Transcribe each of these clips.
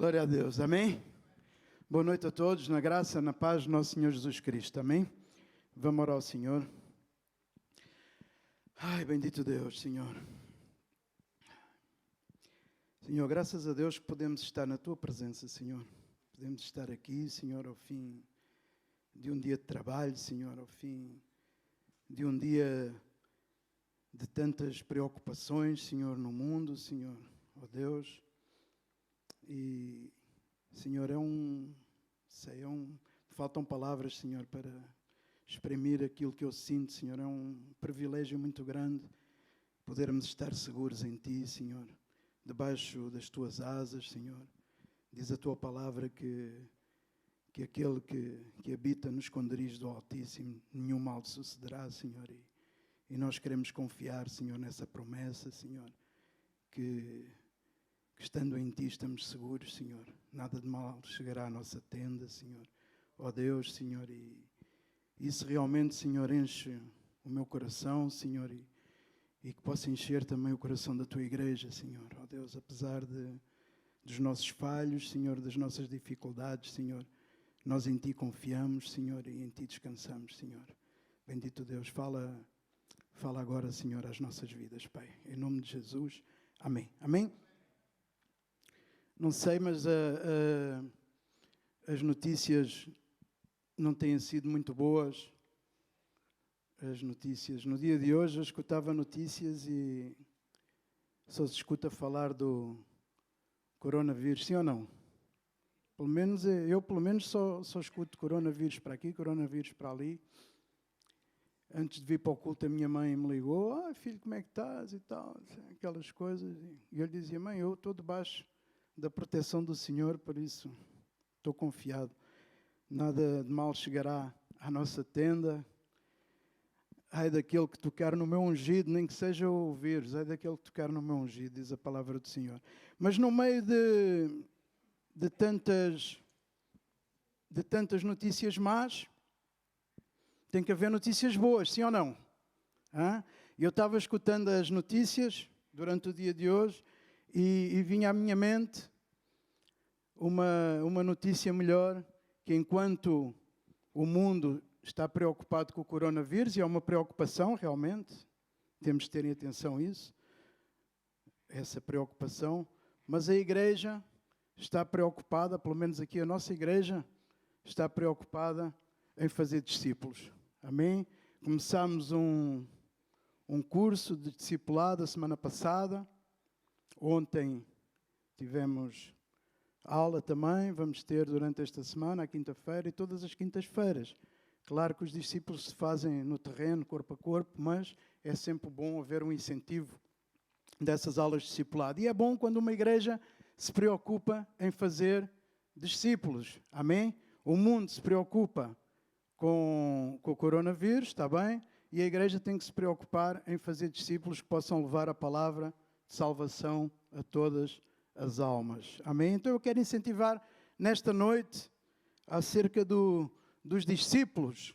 Glória a Deus, amém? Boa noite a todos, na graça, na paz do nosso Senhor Jesus Cristo, amém? Vamos orar ao Senhor. Ai, bendito Deus, Senhor. Senhor, graças a Deus que podemos estar na Tua presença, Senhor. Podemos estar aqui, Senhor, ao fim de um dia de trabalho, Senhor, ao fim de um dia de tantas preocupações, Senhor, no mundo, Senhor, ó Deus. E, Senhor, faltam palavras, Senhor, para exprimir aquilo que eu sinto, Senhor. É um privilégio muito grande podermos estar seguros em Ti, Senhor, debaixo das Tuas asas, Senhor. Diz a Tua palavra que aquele que habita no esconderijo do Altíssimo, nenhum mal sucederá, Senhor. E nós queremos confiar, Senhor, nessa promessa, Senhor, que estando em Ti estamos seguros, Senhor. Nada de mal chegará à nossa tenda, Senhor. Ó Deus, Senhor, e isso realmente, Senhor, enche o meu coração, Senhor, e que possa encher também o coração da Tua igreja, Senhor. Ó Deus, apesar dos nossos falhos, Senhor, das nossas dificuldades, Senhor, nós em Ti confiamos, Senhor, e em Ti descansamos, Senhor. Bendito Deus, fala agora, Senhor, às nossas vidas, Pai. Em nome de Jesus, amém. Amém? Não sei, mas as notícias não têm sido muito boas. As notícias. No dia de hoje eu escutava notícias e só se escuta falar do coronavírus, sim ou não? Pelo menos eu só escuto coronavírus para aqui, coronavírus para ali. Antes de vir para o culto, a minha mãe me ligou: filho, como é que estás e tal, aquelas coisas. E eu lhe dizia: mãe, eu estou debaixo da proteção do Senhor, por isso estou confiado. Nada de mal chegará à nossa tenda. Ai daquele que tocar no meu ungido, nem que seja o vírus, ai daquele que tocar no meu ungido, diz a palavra do Senhor. Mas no meio de tantas notícias más, tem que haver notícias boas, sim ou não? Eu estava escutando as notícias durante o dia de hoje e vinha à minha mente uma notícia melhor, que enquanto o mundo está preocupado com o coronavírus, e é uma preocupação realmente, temos de ter atenção a isso, essa preocupação, mas a igreja está preocupada, pelo menos aqui a nossa igreja, está preocupada em fazer discípulos. Amém? Começámos um curso de discipulado a semana passada. Ontem tivemos aula também, vamos ter durante esta semana, à quinta-feira e todas as quintas-feiras. Claro que os discípulos se fazem no terreno, corpo a corpo, mas é sempre bom haver um incentivo dessas aulas de discipulado. E é bom quando uma igreja se preocupa em fazer discípulos. Amém? O mundo se preocupa com o coronavírus, está bem? E a igreja tem que se preocupar em fazer discípulos que possam levar a palavra de salvação a todas as almas. Amém? Então eu quero incentivar nesta noite acerca dos discípulos,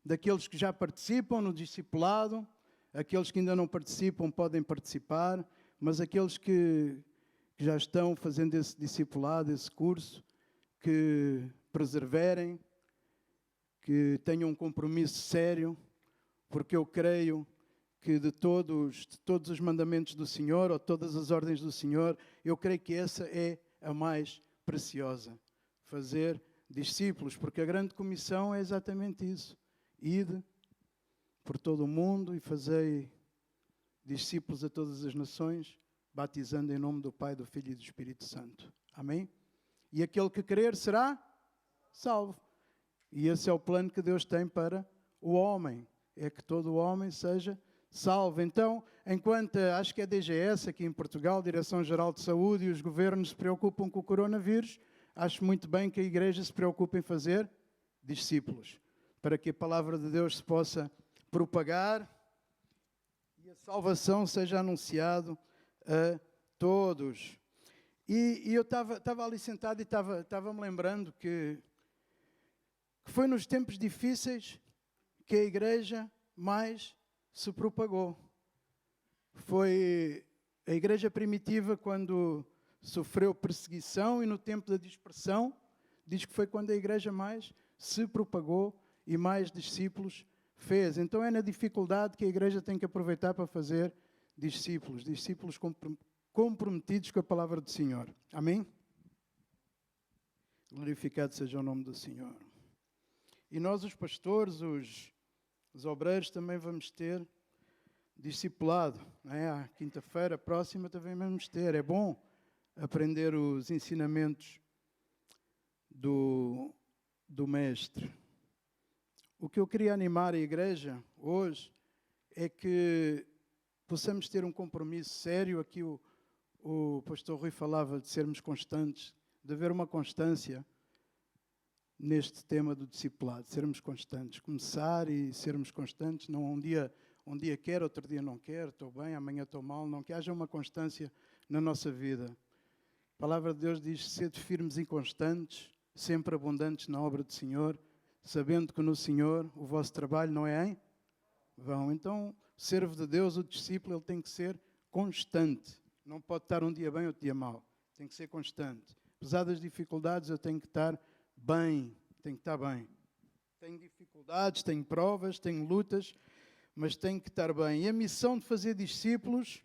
daqueles que já participam no discipulado, aqueles que ainda não participam podem participar, mas aqueles que já estão fazendo esse discipulado, esse curso, que perseverem, que tenham um compromisso sério, porque eu creio que de todos os mandamentos do Senhor, ou todas as ordens do Senhor, eu creio que essa é a mais preciosa. Fazer discípulos, porque a grande comissão é exatamente isso. Ide por todo o mundo e fazei discípulos a todas as nações, batizando em nome do Pai, do Filho e do Espírito Santo. Amém? E aquele que crer será salvo. E esse é o plano que Deus tem para o homem. É que todo o homem seja salvo. Então, enquanto acho que é a DGS aqui em Portugal, Direção-Geral de Saúde, e os governos se preocupam com o coronavírus, acho muito bem que a igreja se preocupe em fazer discípulos, para que a palavra de Deus se possa propagar e a salvação seja anunciada a todos. E eu estava ali sentado e estava-me lembrando que foi nos tempos difíceis que a igreja mais se propagou. Foi a igreja primitiva, quando sofreu perseguição e no tempo da dispersão, diz que foi quando a igreja mais se propagou e mais discípulos fez. Então é na dificuldade que a igreja tem que aproveitar para fazer discípulos comprometidos com a palavra do Senhor. Amém? Glorificado seja o nome do Senhor. E nós, os pastores, os obreiros, também vamos ter discipulado. Não é? A quinta-feira próxima também vamos ter. É bom aprender os ensinamentos do Mestre. O que eu queria animar a igreja hoje é que possamos ter um compromisso sério. Aqui o pastor Rui falava de sermos constantes, de haver uma constância neste tema do discipulado, sermos constantes, começar e sermos constantes, não um dia quero, outro dia não quero, estou bem, amanhã estou mal, não, que haja uma constância na nossa vida. A palavra de Deus diz: sede firmes e constantes, sempre abundantes na obra do Senhor, sabendo que no Senhor o vosso trabalho não é em vão. Então, o servo de Deus, o discípulo, ele tem que ser constante. Não pode estar um dia bem, outro dia mal. Tem que ser constante. Apesar das dificuldades, eu tenho que estar bem. Tenho que estar bem. Tenho dificuldades, tenho provas, tenho lutas, mas tenho que estar bem. E a missão de fazer discípulos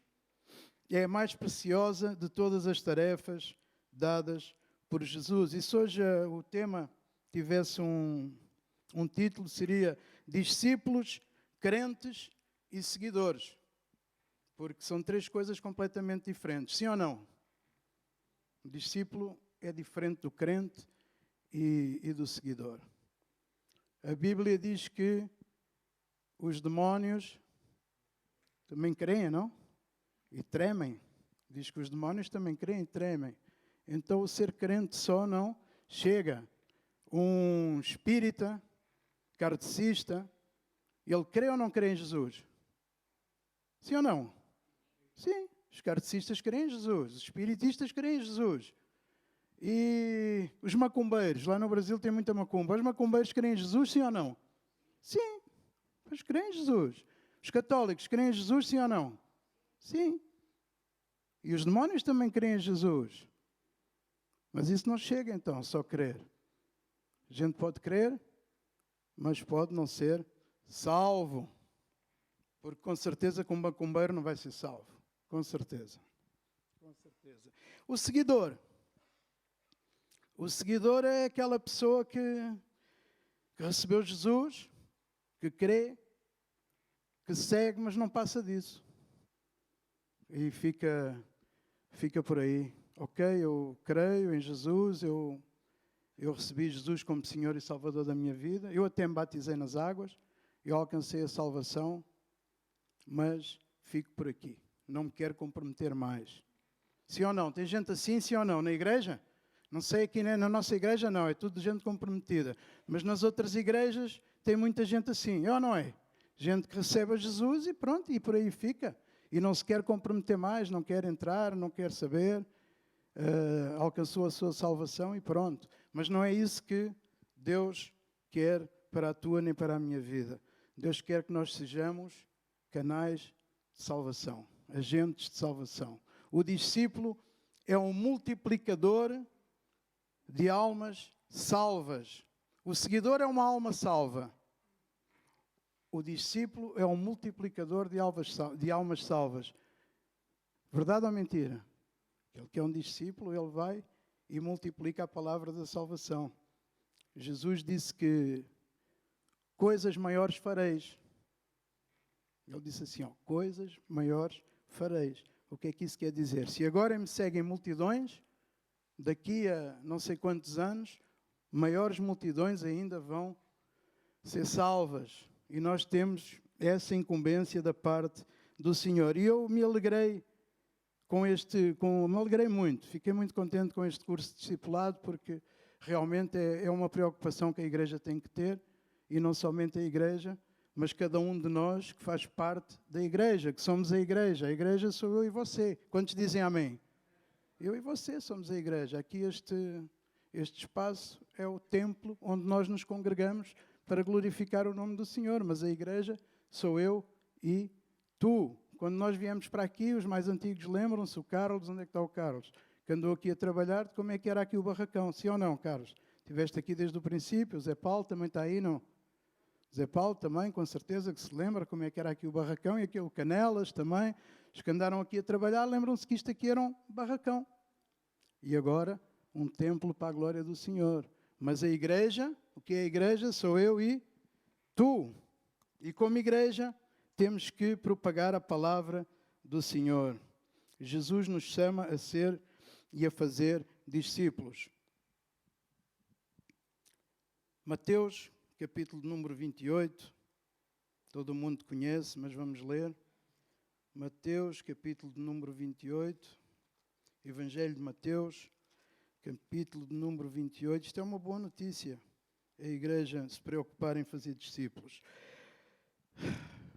é a mais preciosa de todas as tarefas dadas por Jesus. E se hoje o tema tivesse um título, seria Discípulos, Crentes e Seguidores. Porque são três coisas completamente diferentes. Sim ou não? O discípulo é diferente do crente e do seguidor. A Bíblia diz que os demónios também creem, não? E tremem. Diz que os demónios também creem e tremem. Então, o ser crente só não chega. Um espírita, kardecista, ele crê ou não crê em Jesus? Sim ou não? Sim. Os kardecistas creem em Jesus. Os espiritistas creem em Jesus. E os macumbeiros, lá no Brasil tem muita macumba. Os macumbeiros creem em Jesus, sim ou não? Sim. Pois creem em Jesus. Os católicos creem em Jesus, sim ou não? Sim. E os demónios também creem em Jesus. Mas isso não chega então, só crer. A gente pode crer, mas pode não ser salvo. Porque com certeza que um macumbeiro não vai ser salvo. Com certeza. Com certeza. O seguidor. O seguidor é aquela pessoa que recebeu Jesus, que crê, que segue, mas não passa disso. E fica por aí. Ok, eu creio em Jesus, eu recebi Jesus como Senhor e Salvador da minha vida. Eu até me batizei nas águas, eu alcancei a salvação, mas fico por aqui. Não me quero comprometer mais. Sim ou não? Tem gente assim, sim ou não? Na igreja? Não sei, aqui na nossa igreja não, é tudo gente comprometida. Mas nas outras igrejas tem muita gente assim, é ou não é? Gente que recebe a Jesus e pronto, e por aí fica. E não se quer comprometer mais, não quer entrar, não quer saber. Alcançou a sua salvação e pronto. Mas não é isso que Deus quer para a tua nem para a minha vida. Deus quer que nós sejamos canais de salvação, agentes de salvação. O discípulo é um multiplicador de almas salvas. O seguidor é uma alma salva. O discípulo é um multiplicador de almas salvas. Verdade ou mentira? Aquele que é um discípulo, ele vai e multiplica a palavra da salvação. Jesus disse que coisas maiores fareis. Ele disse assim, coisas maiores fareis. O que é que isso quer dizer? Se agora me seguem multidões, daqui a não sei quantos anos, maiores multidões ainda vão ser salvas. E nós temos essa incumbência da parte do Senhor. E eu me alegrei me alegrei muito. Fiquei muito contente com este curso de discipulado, porque realmente é uma preocupação que a igreja tem que ter, e não somente a igreja, mas cada um de nós que faz parte da igreja, que somos a igreja. A igreja sou eu e você. Quantos dizem amém? Eu e você somos a igreja. Aqui este espaço é o templo onde nós nos congregamos para glorificar o nome do Senhor. Mas a igreja sou eu e tu. Quando nós viemos para aqui, os mais antigos lembram-se, o Carlos, onde é que está o Carlos? que andou aqui a trabalhar, de como é que era aqui o barracão. Sim ou não, Carlos? Estiveste aqui desde o princípio, o Zé Paulo também está aí, não? O Zé Paulo também, com certeza, que se lembra como é que era aqui o barracão, e aquele Canelas também. Os que andaram aqui a trabalhar, lembram-se que isto aqui era um barracão. E agora, um templo para a glória do Senhor. Mas a igreja, o que é a igreja? Sou eu e tu. E como igreja, temos que propagar a palavra do Senhor. Jesus nos chama a ser e a fazer discípulos. Mateus, capítulo número 28. Todo mundo conhece, mas vamos ler. Mateus, capítulo de número 28. Evangelho de Mateus, capítulo de número 28. Isto é uma boa notícia. A igreja se preocupar em fazer discípulos.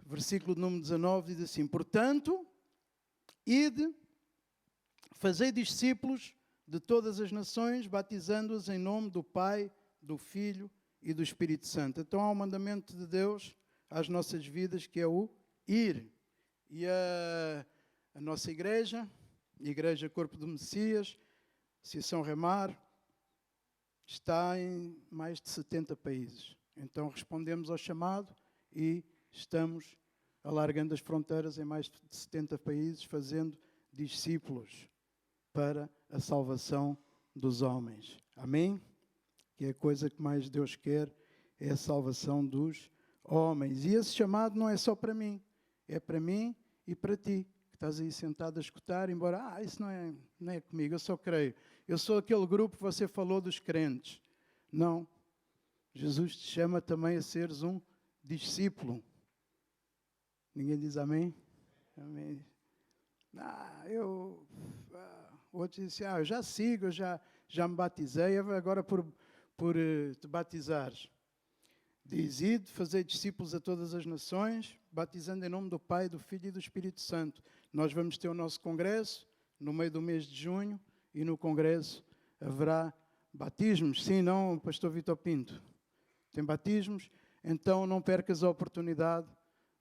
Versículo número 19 diz assim: portanto, ide, fazei discípulos de todas as nações, batizando-os em nome do Pai, do Filho e do Espírito Santo. Então há um mandamento de Deus às nossas vidas, que é o ir. E a nossa igreja, a Igreja Corpo do Messias, Associação Remar, está em mais de 70 países. Então respondemos ao chamado e estamos alargando as fronteiras em mais de 70 países, fazendo discípulos para a salvação dos homens. Amém? Que é a coisa que mais Deus quer, é a salvação dos homens. E esse chamado não é só para mim, é para mim e para ti, que estás aí sentado a escutar, embora, isso não é comigo, eu só creio. Eu sou aquele grupo que você falou dos crentes. Não. Jesus te chama também a seres um discípulo. Ninguém diz amém? Amém. Outros dizem, eu já sigo, eu já me batizei, agora por te batizares. Diz, ide, fazei discípulos a todas as nações, batizando em nome do Pai, do Filho e do Espírito Santo. Nós vamos ter o nosso congresso no meio do mês de junho e no congresso haverá batismos. Sim, não, pastor Vitor Pinto? Tem batismos? Então não percas a oportunidade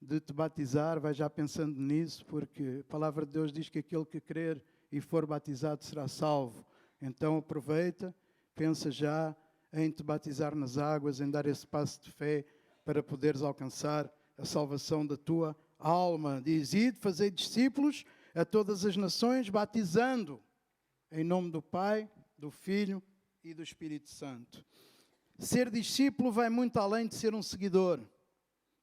de te batizar, vai já pensando nisso, porque a palavra de Deus diz que aquele que crer e for batizado será salvo. Então aproveita, pensa já em te batizar nas águas, em dar esse passo de fé para poderes alcançar a salvação da tua alma. Diz, ide, fazei discípulos a todas as nações, batizando em nome do Pai, do Filho e do Espírito Santo. Ser discípulo vai muito além de ser um seguidor.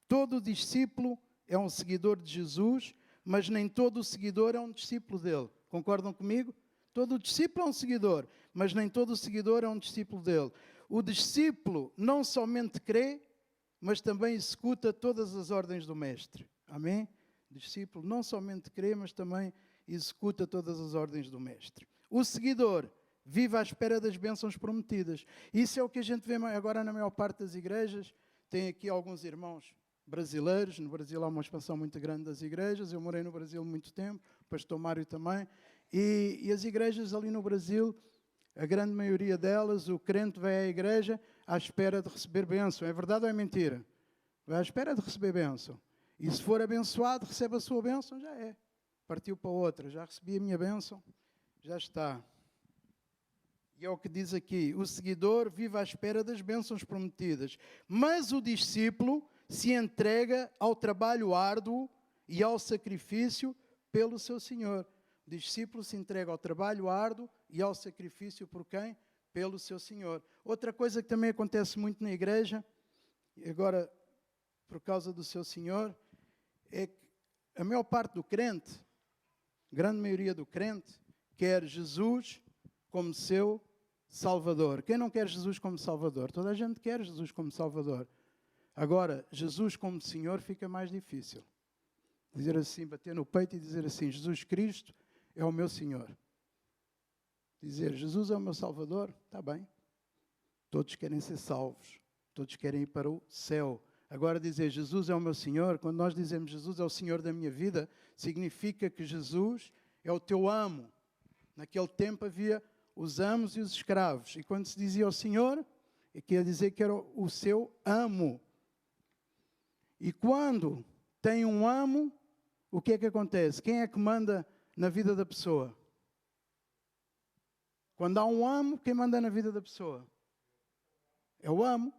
Todo discípulo é um seguidor de Jesus, mas nem todo seguidor é um discípulo dele. Concordam comigo? Todo discípulo é um seguidor, mas nem todo seguidor é um discípulo dele. O discípulo não somente crê, mas também executa todas as ordens do mestre. Amém? O discípulo não somente crê, mas também executa todas as ordens do mestre. O seguidor vive à espera das bênçãos prometidas. Isso é o que a gente vê agora na maior parte das igrejas. Tem aqui alguns irmãos brasileiros. No Brasil há uma expansão muito grande das igrejas. Eu morei no Brasil muito tempo, o pastor Mário também. E as igrejas ali no Brasil, a grande maioria delas, o crente vai à igreja à espera de receber bênção. É verdade ou é mentira? Vai à espera de receber bênção. E se for abençoado, recebe a sua bênção, já é. Partiu para outra. Já recebi a minha bênção, já está. E é o que diz aqui, o seguidor vive à espera das bênçãos prometidas, mas o discípulo se entrega ao trabalho árduo e ao sacrifício pelo seu Senhor. O discípulo se entrega ao trabalho árduo e ao sacrifício por quem? Pelo seu Senhor. Outra coisa que também acontece muito na igreja, e agora por causa do seu Senhor, é que a maior parte do crente, a grande maioria do crente, quer Jesus como seu Salvador. Quem não quer Jesus como Salvador? Toda a gente quer Jesus como Salvador. Agora, Jesus como Senhor fica mais difícil. Dizer assim, bater no peito e dizer assim, Jesus Cristo é o meu Senhor. Dizer, Jesus é o meu Salvador, está bem. Todos querem ser salvos. Todos querem ir para o céu. Agora dizer, Jesus é o meu Senhor, quando nós dizemos Jesus é o Senhor da minha vida, significa que Jesus é o teu amo. Naquele tempo havia os amos e os escravos. E quando se dizia ao Senhor, quer dizer que era o seu amo. E quando tem um amo, o que é que acontece? Quem é que manda na vida da pessoa? Quando há um amo, quem manda na vida da pessoa? É o amo,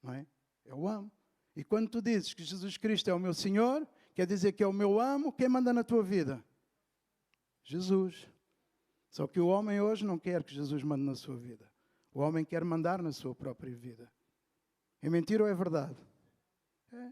não é? É o amo. E quando tu dizes que Jesus Cristo é o meu Senhor, quer dizer que é o meu amo, quem manda na tua vida? Jesus. Só que o homem hoje não quer que Jesus mande na sua vida. O homem quer mandar na sua própria vida. É mentira ou é verdade? É.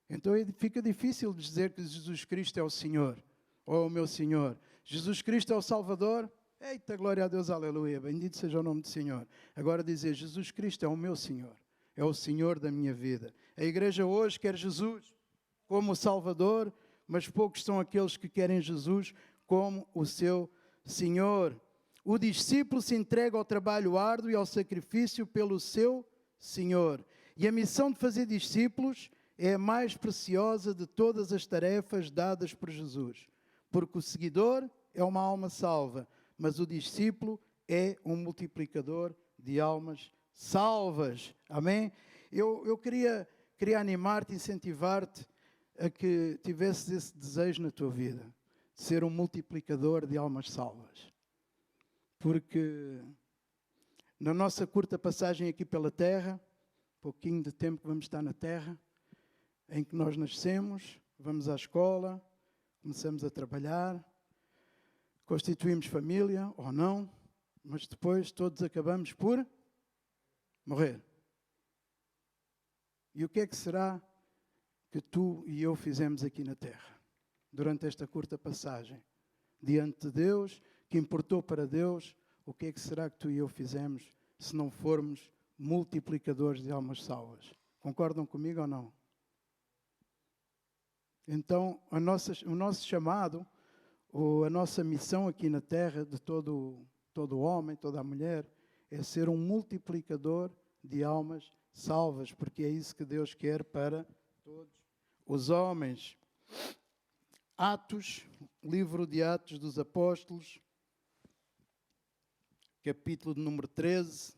Então fica difícil dizer que Jesus Cristo é o Senhor, ou é o meu Senhor. Jesus Cristo é o Salvador. Eita, glória a Deus, aleluia, bendito seja o nome do Senhor. Agora dizer, Jesus Cristo é o meu Senhor, é o Senhor da minha vida. A igreja hoje quer Jesus como o Salvador, mas poucos são aqueles que querem Jesus como o seu Senhor. O discípulo se entrega ao trabalho árduo e ao sacrifício pelo seu Senhor. E a missão de fazer discípulos é a mais preciosa de todas as tarefas dadas por Jesus. Porque o seguidor é uma alma salva, mas o discípulo é um multiplicador de almas salvas. Amém? Eu queria animar-te, incentivar-te a que tivesses esse desejo na tua vida, de ser um multiplicador de almas salvas. Porque na nossa curta passagem aqui pela terra, pouquinho de tempo que vamos estar na terra, em que nós nascemos, vamos à escola, começamos a trabalhar, constituímos família ou não, mas depois todos acabamos por morrer. E o que é que será que tu e eu fizemos aqui na terra, durante esta curta passagem? Diante de Deus, que importou para Deus, o que é que será que tu e eu fizemos se não formos multiplicadores de almas salvas? Concordam comigo ou não? Então, o nosso chamado, ou a nossa missão aqui na terra, de todo homem, toda a mulher, é ser um multiplicador de almas salvas, porque é isso que Deus quer para todos os homens. Atos, livro de Atos dos Apóstolos, capítulo de número 13,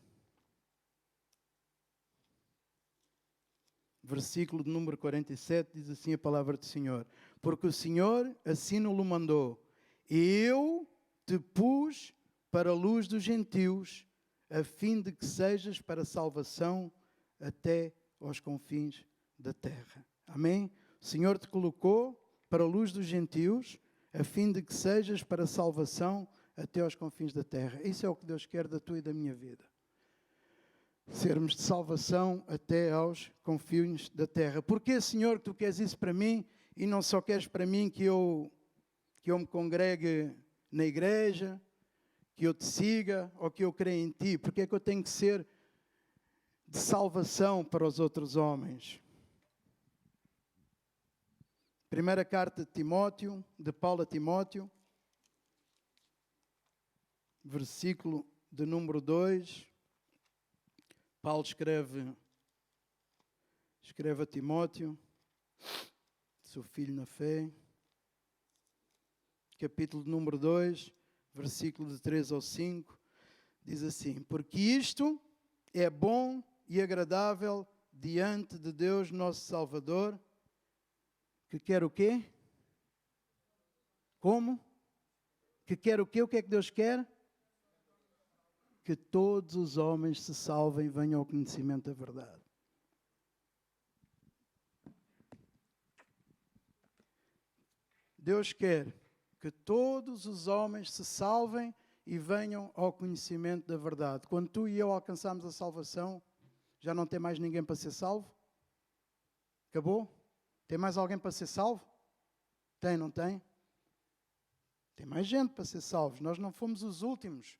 versículo de número 47, diz assim a palavra do Senhor: porque o Senhor assim nos mandou, e eu te pus para a luz dos gentios, a fim de que sejas para salvação até aos confins da terra. Amém? O Senhor te colocou para a luz dos gentios, a fim de que sejas para salvação até aos confins da terra. Isso é o que Deus quer da tua e da minha vida. Sermos de salvação até aos confins da terra. Porquê, Senhor, que tu queres isso para mim e não só queres para mim que eu me congregue na igreja, que eu te siga ou que eu creia em ti? Porquê é que eu tenho que ser de salvação para os outros homens? Primeira carta de Timóteo, de Paulo a Timóteo, versículo de número 2. Paulo escreve a Timóteo, seu filho na fé, capítulo de número 2, versículo de 3 ao 5, diz assim: porque isto é bom e agradável diante de Deus nosso Salvador, que quer o quê? Como? Que quer o quê? O que é que Deus quer? Que todos os homens se salvem e venham ao conhecimento da verdade. Deus quer que todos os homens se salvem e venham ao conhecimento da verdade. Quando tu e eu alcançamos a salvação, já não tem mais ninguém para ser salvo? Acabou? Tem mais alguém para ser salvo? Tem, não tem? Tem mais gente para ser salvos. Nós não fomos os últimos.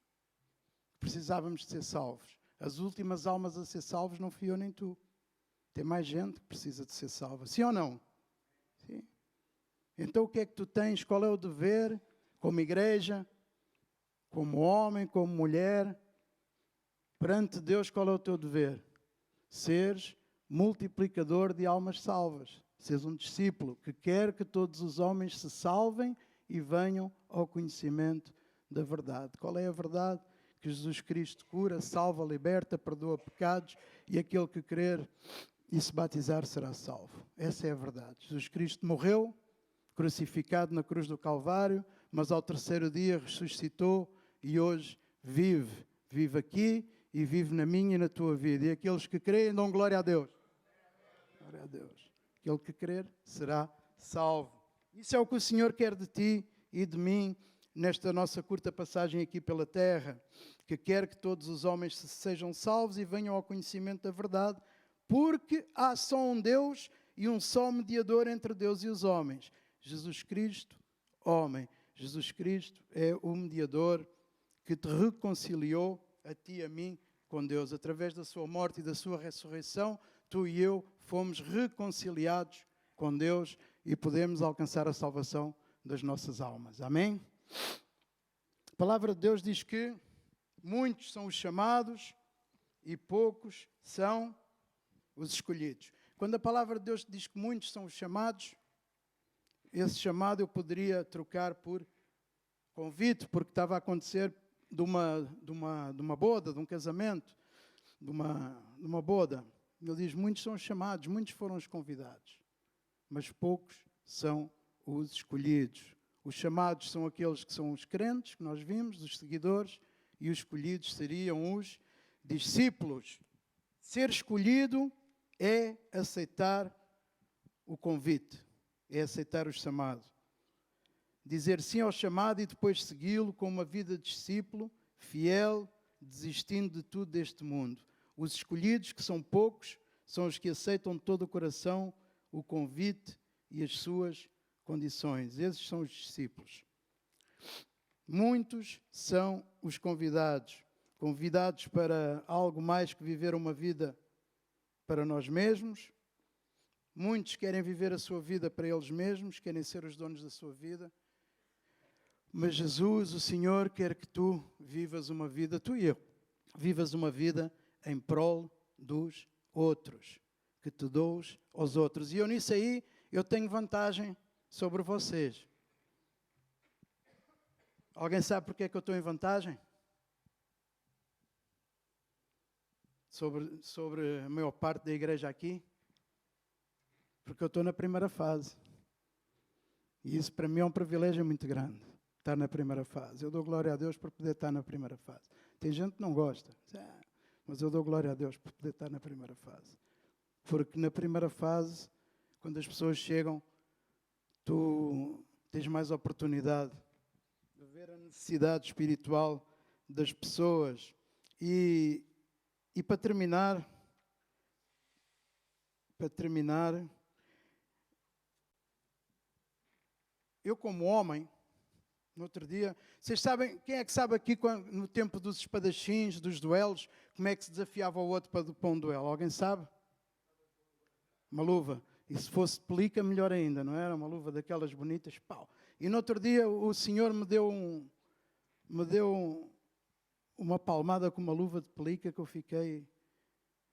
Precisávamos de ser salvos. As últimas almas a ser salvos não fui eu nem tu. Tem mais gente que precisa de ser salva. Sim ou não? Sim. Então o que é que tu tens? Qual é o dever como igreja, como homem, como mulher? Perante Deus, qual é o teu dever? Seres multiplicador de almas salvas. Seres um discípulo que quer que todos os homens se salvem e venham ao conhecimento da verdade. Qual é a verdade? Que Jesus Cristo cura, salva, liberta, perdoa pecados e aquele que crer e se batizar será salvo. Essa é a verdade. Jesus Cristo morreu, crucificado na cruz do Calvário, mas ao terceiro dia ressuscitou e hoje Vive aqui e vive na minha e na tua vida. E aqueles que creem dão glória a Deus. Glória a Deus. Aquele que crer será salvo. Isso é o que o Senhor quer de ti e de mim nesta nossa curta passagem aqui pela terra, que quer que todos os homens sejam salvos e venham ao conhecimento da verdade, porque há só um Deus e um só mediador entre Deus e os homens, Jesus Cristo, homem. Jesus Cristo é o mediador que te reconciliou a ti e a mim com Deus. Através da sua morte e da sua ressurreição, tu e eu fomos reconciliados com Deus e podemos alcançar a salvação das nossas almas. Amém? A palavra de Deus diz que muitos são os chamados e poucos são os escolhidos. Quando a palavra de Deus diz que muitos são os chamados, esse chamado eu poderia trocar por convite, porque estava a acontecer de uma boda, de um casamento, de uma boda. Ele diz, muitos são os chamados, muitos foram os convidados, mas poucos são os escolhidos. Os chamados são aqueles que são os crentes, que nós vimos, os seguidores, e os escolhidos seriam os discípulos. Ser escolhido é aceitar o convite, é aceitar o chamado. Dizer sim ao chamado e depois segui-lo com uma vida de discípulo, fiel, desistindo de tudo deste mundo. Os escolhidos, que são poucos, são os que aceitam de todo o coração o convite e as suas condições. Esses são os discípulos. Muitos são os convidados para algo mais que viver uma vida para nós mesmos. Muitos querem viver a sua vida para eles mesmos, querem ser os donos da sua vida. Mas Jesus, o Senhor, quer que tu vivas uma vida, tu e eu, vivas uma vida em prol dos outros, que te dous aos outros. E eu nisso aí, eu tenho vantagem sobre vocês. Alguém sabe porque é que eu estou em vantagem? Sobre a maior parte da igreja aqui? Porque eu estou na primeira fase. E isso para mim é um privilégio muito grande, estar na primeira fase. Eu dou glória a Deus por poder estar na primeira fase. Tem gente que não gosta, mas eu dou glória a Deus por poder estar na primeira fase. Porque na primeira fase, quando as pessoas chegam, tu tens mais oportunidade de ver a necessidade espiritual das pessoas. E para terminar, eu como homem, no outro dia, vocês sabem, quem é que sabe aqui no tempo dos espadachins, dos duelos, como é que se desafiava o outro para um duelo? Alguém sabe? Uma luva. E se fosse pelica, melhor ainda, não era? Uma luva daquelas bonitas, pau. E no outro dia o Senhor me deu uma palmada com uma luva de pelica que eu fiquei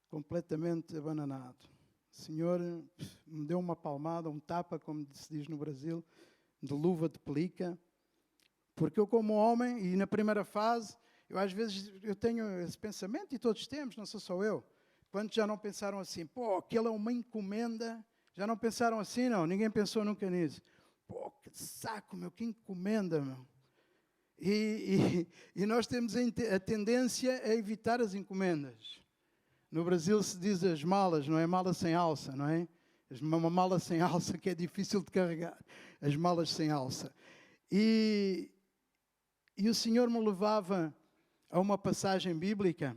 completamente abananado. O Senhor me deu uma palmada, um tapa, como se diz no Brasil, de luva de pelica, porque eu como homem, e na primeira fase, às vezes eu tenho esse pensamento, e todos temos, não sou só eu. Quantos já não pensaram assim, aquilo é uma encomenda? Já não pensaram assim, não? Ninguém pensou nunca nisso. Que saco, meu, que encomenda, meu. E nós temos a tendência a evitar as encomendas. No Brasil se diz as malas, não é? Mala sem alça, não é? Uma mala sem alça que é difícil de carregar. As malas sem alça. E o Senhor me levava a uma passagem bíblica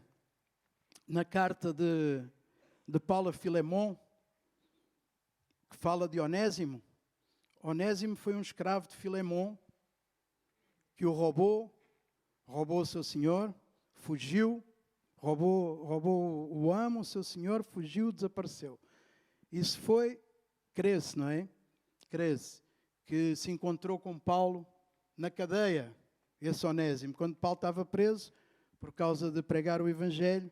na carta de Paulo a Filemon, que fala de Onésimo. Onésimo foi um escravo de Filemon, que o roubou o seu senhor, fugiu, roubou o amo, o seu senhor, fugiu, desapareceu. Isso crê-se, não é? Crê-se que se encontrou com Paulo na cadeia, esse Onésimo. Quando Paulo estava preso, por causa de pregar o Evangelho,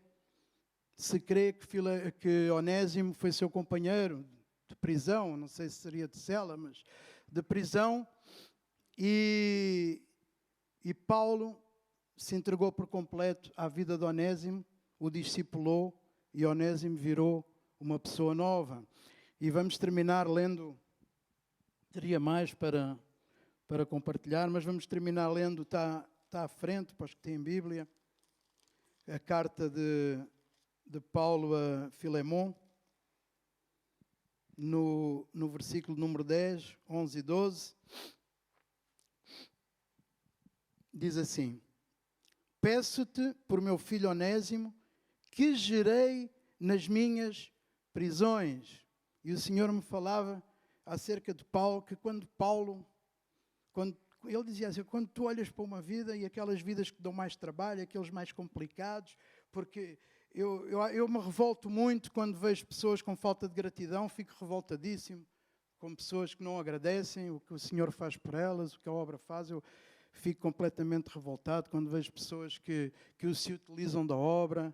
se crê que Onésimo foi seu companheiro de prisão, não sei se seria de cela, mas de prisão, e Paulo se entregou por completo à vida de Onésimo, o discipulou, e Onésimo virou uma pessoa nova. E vamos terminar lendo, teria mais para compartilhar, mas vamos terminar lendo, está está à frente, para os que têm Bíblia, a carta de Paulo a Filemon, no versículo número 10, 11 e 12, diz assim: peço-te por meu filho Onésimo, que gerei nas minhas prisões. E o Senhor me falava acerca de Paulo, que quando ele dizia assim, quando tu olhas para uma vida e aquelas vidas que dão mais trabalho, aqueles mais complicados, porque eu me revolto muito quando vejo pessoas com falta de gratidão, fico revoltadíssimo com pessoas que não agradecem o que o Senhor faz por elas, o que a obra faz. Eu fico completamente revoltado quando vejo pessoas que se utilizam da obra,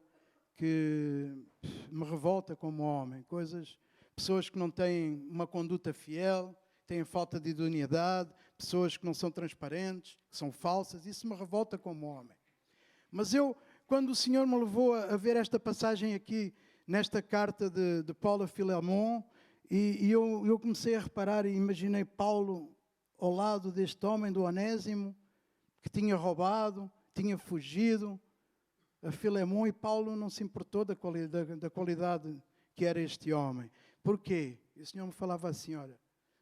que me revolta como homem. Pessoas que não têm uma conduta fiel, têm falta de idoneidade, pessoas que não são transparentes, que são falsas, isso me revolta como homem. Mas quando o Senhor me levou a ver esta passagem aqui, nesta carta de Paulo a Filemon, e eu comecei a reparar e imaginei Paulo ao lado deste homem, do Onésimo, que tinha roubado, tinha fugido a Filemon, e Paulo não se importou da qualidade que era este homem. Porquê? E o Senhor me falava assim, olha,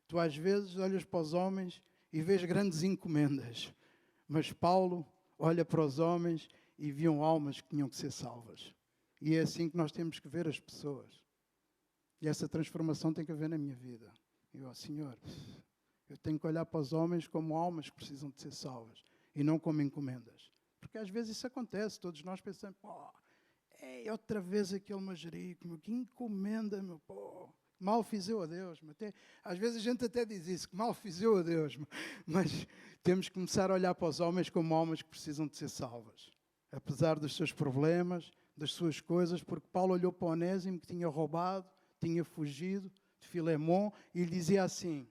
tu às vezes olhas para os homens e vês grandes encomendas, mas Paulo olha para os homens e viam almas que tinham que ser salvas. E é assim que nós temos que ver as pessoas. E essa transformação tem que haver na minha vida. E eu, Senhor, eu tenho que olhar para os homens como almas que precisam de ser salvas e não como encomendas. Porque às vezes isso acontece, todos nós pensamos, outra vez aquele manjerico, que encomenda, mal fiz eu a Deus. Às vezes a gente até diz isso, que mal fiz eu a Deus. Mas temos que começar a olhar para os homens como almas que precisam de ser salvas. Apesar dos seus problemas, das suas coisas, porque Paulo olhou para Onésimo, que tinha roubado, tinha fugido de Filemon, e lhe dizia assim: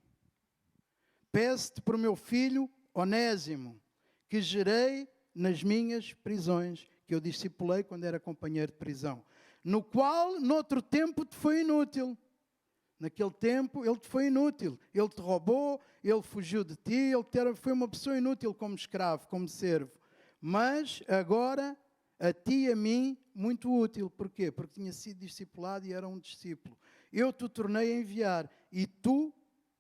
peço-te por meu filho Onésimo, que gerei nas minhas prisões, que eu discipulei quando era companheiro de prisão, no qual, noutro tempo, te foi inútil. Naquele tempo, ele te foi inútil. Ele te roubou, ele fugiu de ti, foi uma pessoa inútil como escravo, como servo. Mas, agora, a ti e a mim, muito útil. Porquê? Porque tinha sido discipulado e era um discípulo. Eu te tornei a enviar, e tu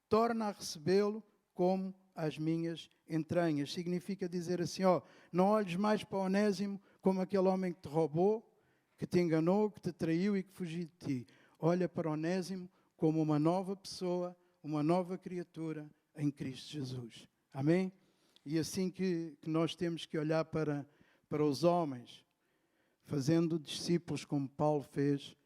torna a recebê-lo como as minhas entranhas. Significa dizer assim, não olhes mais para Onésimo como aquele homem que te roubou, que te enganou, que te traiu e que fugiu de ti. Olha para Onésimo como uma nova pessoa, uma nova criatura em Cristo Jesus. Amém? E assim que nós temos que olhar para os homens, fazendo discípulos como Paulo fez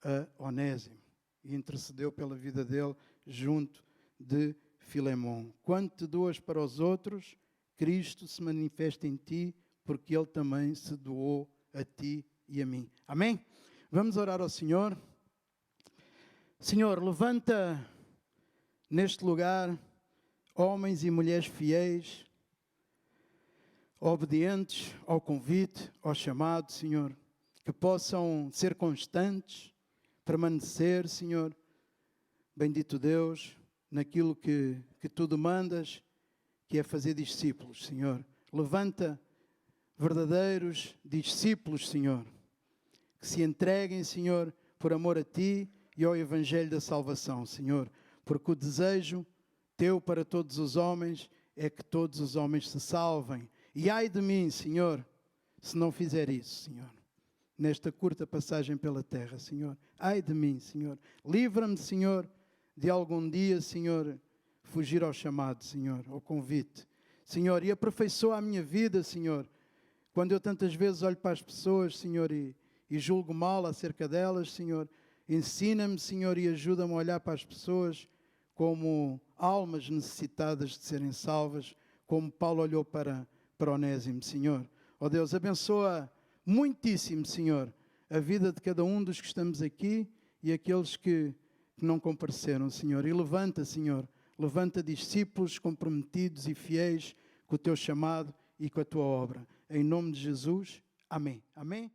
a Onésimo e intercedeu pela vida dele junto de Filemon. Quando te doas para os outros, Cristo se manifesta em ti, porque Ele também se doou a ti e a mim. Amém? Vamos orar ao Senhor. Senhor, levanta neste lugar homens e mulheres fiéis, obedientes ao convite, ao chamado, Senhor, que possam ser constantes, permanecer, Senhor, bendito Deus, naquilo que Tu demandas, que é fazer discípulos, Senhor. Levanta verdadeiros discípulos, Senhor, que se entreguem, Senhor, por amor a Ti e ao Evangelho da salvação, Senhor, porque o desejo Teu para todos os homens é que todos os homens se salvem. E ai de mim, Senhor, se não fizer isso, Senhor, nesta curta passagem pela terra, Senhor. Ai de mim, Senhor. Livra-me, Senhor, de algum dia, Senhor, fugir ao chamado, Senhor, ao convite. Senhor, e aperfeiçoa a minha vida, Senhor, quando eu tantas vezes olho para as pessoas, Senhor, e julgo mal acerca delas, Senhor. Ensina-me, Senhor, e ajuda-me a olhar para as pessoas como almas necessitadas de serem salvas, como Paulo olhou para Onésimo, Senhor. Ó Deus, abençoa muitíssimo, Senhor, a vida de cada um dos que estamos aqui e aqueles que não compareceram, Senhor. E levanta, Senhor, levanta discípulos comprometidos e fiéis com o Teu chamado e com a Tua obra. Em nome de Jesus, amém. Amém.